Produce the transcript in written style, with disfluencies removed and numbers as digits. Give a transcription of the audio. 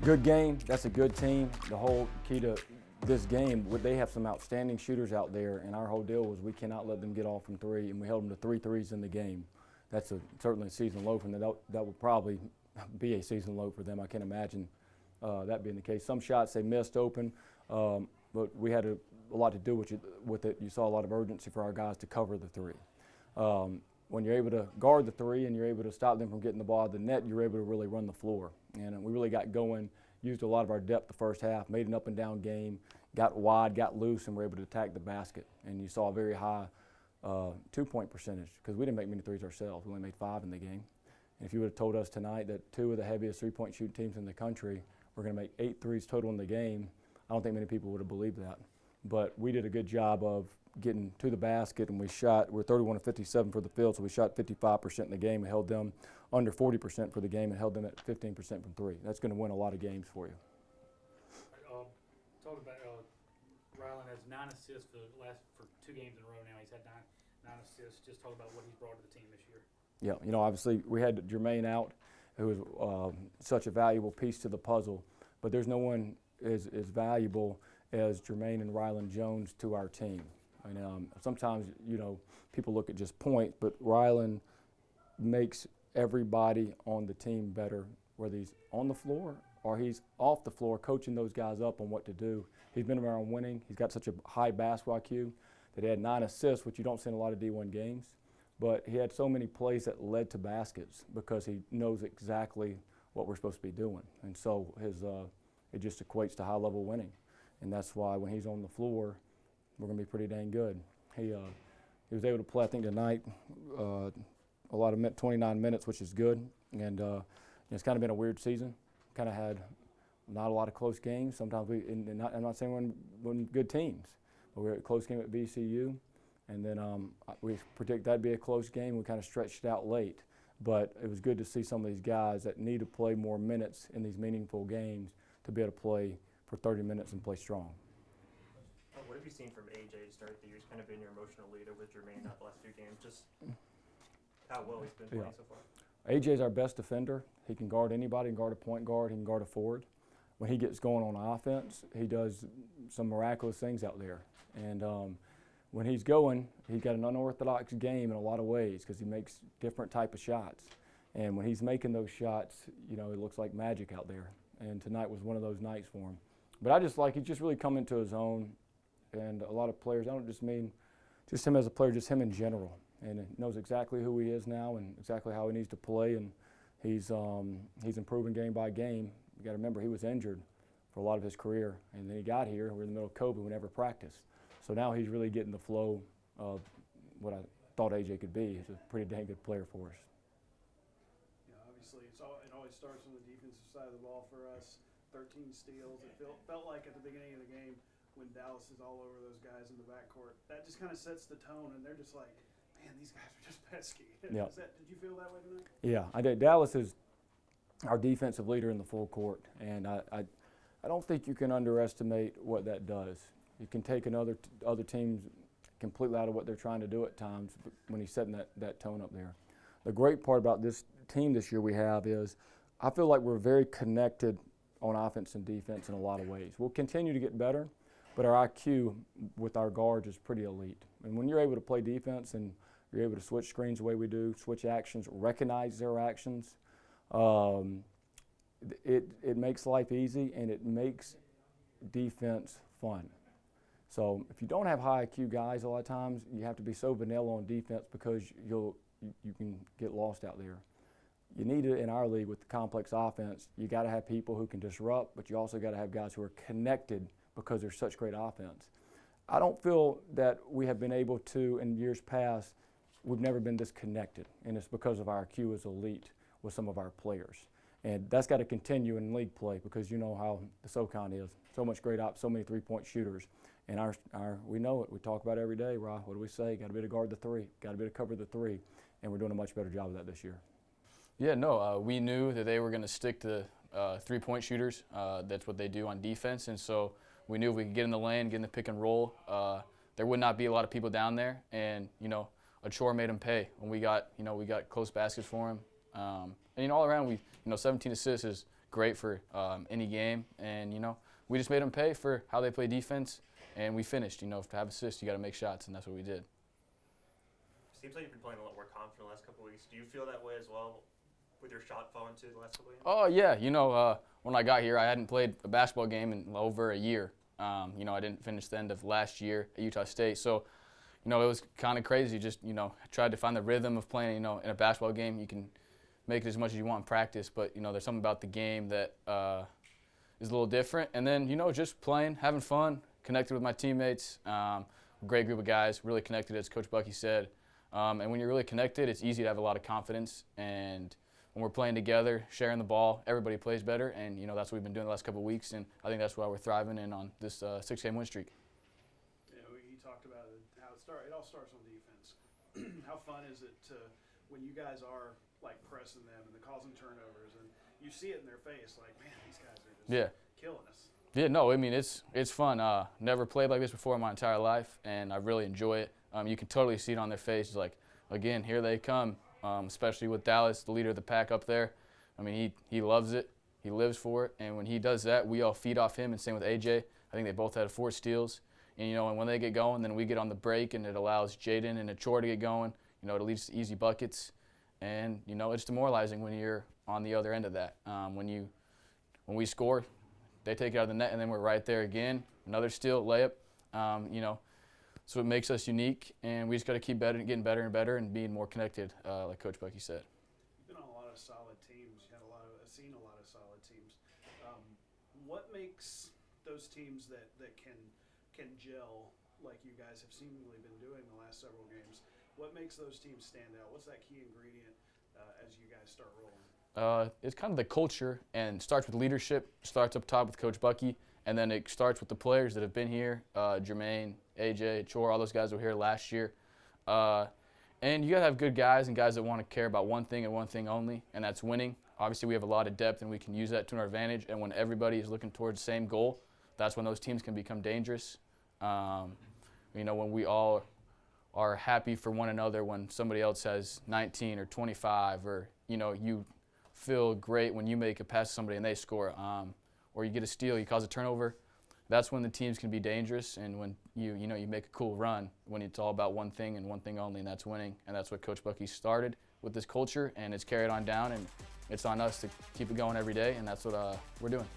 Good game. That's a good team. The whole key to this game, they have some outstanding shooters out there, and our whole deal was we cannot let them get off from three, and we held them to 3 threes in the game. That's certainly a season low for them. That will probably be a season low for them. I can't imagine that being the case. Some shots they missed open, but we had a lot to do with it. You saw a lot of urgency for our guys to cover the three. When you're able to guard the three and you're able to stop them from getting the ball out of the net, you're able to really run the floor. And we really got going, used a lot of our depth the first half, made an up and down game, got wide, got loose, and were able to attack the basket. And you saw a very high 2-point percentage because we didn't make many threes ourselves. We only made 5 in the game. And if you would have told us tonight that 2 of the heaviest 3-point shooting teams in the country were going to make 8 threes total in the game, I don't think many people would have believed that. But we did a good job of getting to the basket, and we're 31 of 57 for the field, so we shot 55% in the game and held them under 40% for the game and held them at 15% from three. That's going to win a lot of games for you. Talk about Rylan has 9 assists for 2 games in a row now. He's had 9 assists. Just talk about what he's brought to the team this year. Yeah, obviously we had Jermaine out, who was such a valuable piece to the puzzle, but there's no one as valuable as Jermaine and Rylan Jones to our team. And sometimes, people look at just points, but Rylan makes everybody on the team better, whether he's on the floor or he's off the floor, coaching those guys up on what to do. He's been around winning. He's got such a high basketball IQ that he had 9 assists, which you don't see in a lot of D1 games. But he had so many plays that led to baskets because he knows exactly what we're supposed to be doing. And so it just equates to high-level winning. And that's why when he's on the floor, we're going to be pretty dang good. He was able to play, I think, tonight a lot of 29 minutes, which is good. And it's kind of been a weird season. Kind of had not a lot of close games. Sometimes I'm not saying we're good teams, but we had a close game at VCU. And then we predict that'd be a close game. We kind of stretched it out late. But it was good to see some of these guys that need to play more minutes in these meaningful games to be able to play for 30 minutes and play strong. What have you seen from AJ to start the year? He's kind of been your emotional leader with Jermaine the last few games. Just how well he's been playing so far. AJ's our best defender. He can guard anybody. He can guard a point guard. He can guard a forward. When he gets going on offense, he does some miraculous things out there. And when he's going, he's got an unorthodox game in a lot of ways because he makes different type of shots. And when he's making those shots, it looks like magic out there. And tonight was one of those nights for him. But I just he's just really come into his own. And a lot of players, I don't just mean just him as a player, just him in general. And he knows exactly who he is now and exactly how he needs to play. And he's improving game by game. You got to remember he was injured for a lot of his career. And then he got here. We're in the middle of COVID. We never practiced. So now he's really getting the flow of what I thought AJ could be. He's a pretty dang good player for us. Yeah, obviously it always starts on the defensive side of the ball for us. 13 steals. It felt like at the beginning of the game when Dallas is all over those guys in the backcourt. That just kind of sets the tone, and they're just like, man, these guys are just pesky. Yeah. Did you feel that way tonight? Yeah, I did. Dallas is our defensive leader in the full court, and I don't think you can underestimate what that does. You can take other teams completely out of what they're trying to do at times when he's setting that tone up there. The great part about this team this year we have is I feel like we're very connected on offense and defense in a lot of ways. We'll continue to get better, but our IQ with our guards is pretty elite. And when you're able to play defense and you're able to switch screens the way we do, switch actions, recognize their actions, it makes life easy and it makes defense fun. So if you don't have high IQ guys, a lot of times you have to be so vanilla on defense because you can get lost out there. You need it in our league with the complex offense. You got to have people who can disrupt, but you also got to have guys who are connected because there's such great offense. I don't feel that we have been able to, in years past, we've never been this connected, and it's because of our IQ as elite with some of our players. And that's got to continue in league play because you know how the SoCon is. So much great ops, so many three-point shooters. And we know it. We talk about it every day, Ra. What do we say? Got to be able to guard the three. Got to be able to cover the three. And we're doing a much better job of that this year. Yeah, no, we knew that they were going to stick to three-point shooters. That's what they do on defense. And so we knew if we could get in the lane, get in the pick and roll, there would not be a lot of people down there. And, a chore made him pay when we got close baskets for him. And all around, 17 assists is great for any game. And, you know, we just made them pay for how they play defense, and we finished. You know, to have assists, you got to make shots, and that's what we did. Seems like you've been playing a lot more confident the last couple of weeks. Do you feel that way as well with your shot falling too the last couple of games? Oh, yeah. You know, when I got here, I hadn't played a basketball game in over a year. You know, I didn't finish the end of last year at Utah State. So, you know, it was kind of crazy. Just, you know, I tried to find the rhythm of playing, you know, in a basketball game. You can make it as much as you want in practice, but, you know, there's something about the game that is a little different. And then, you know, just playing, having fun, connected with my teammates. Great group of guys, really connected, as Coach Bucky said. And when you're really connected, it's easy to have a lot of confidence. And when we're playing together, sharing the ball, everybody plays better. And, you know, that's what we've been doing the last couple of weeks. And I think that's why we're thriving in on this 6-game win streak. You know, he talked about how it all starts on defense. How fun is it to, when you guys are, like, pressing them and causing turnovers, and you see it in their face, like, man, these guys are just killing us. Yeah, no, I mean, it's fun. Never played like this before in my entire life, and I really enjoy it. You can totally see it on their faces, like, again, here they come, especially with Dallas, the leader of the pack up there. I mean, he loves it. He lives for it, and when he does that, we all feed off him, and same with AJ. I think they both had 4 steals. And, you know, and when they get going, then we get on the break, and it allows Jaden and Achor to get going. You know, it leads to easy buckets. And, you know, it's demoralizing when you're on the other end of that. When we score, they take it out of the net, and then we're right there again. Another steal, layup. You know, so it makes us unique, and we just got to keep getting better and better and being more connected, like Coach Bucky said. You've been on a lot of solid teams. You've seen a lot of solid teams. What makes those teams that can gel like you guys have seemingly been doing the last several games? What makes those teams stand out? What's that key ingredient as you guys start rolling? It's kind of the culture, and starts with leadership. Starts up top with Coach Bucky, and then it starts with the players that have been here. Jermaine, AJ, Chor, all those guys were here last year. And you got to have good guys and guys that want to care about one thing and one thing only, and that's winning. Obviously, we have a lot of depth, and we can use that to our advantage. And when everybody is looking towards the same goal, that's when those teams can become dangerous. You know, when we all are happy for one another, when somebody else has 19 or 25, or, you know, you feel great when you make a pass to somebody and they score, or you get a steal, you cause a turnover. That's when the teams can be dangerous, and when you make a cool run, when it's all about one thing and one thing only, and that's winning. And that's what Coach Bucky started with this culture, and it's carried on down, and it's on us to keep it going every day, and that's what we're doing.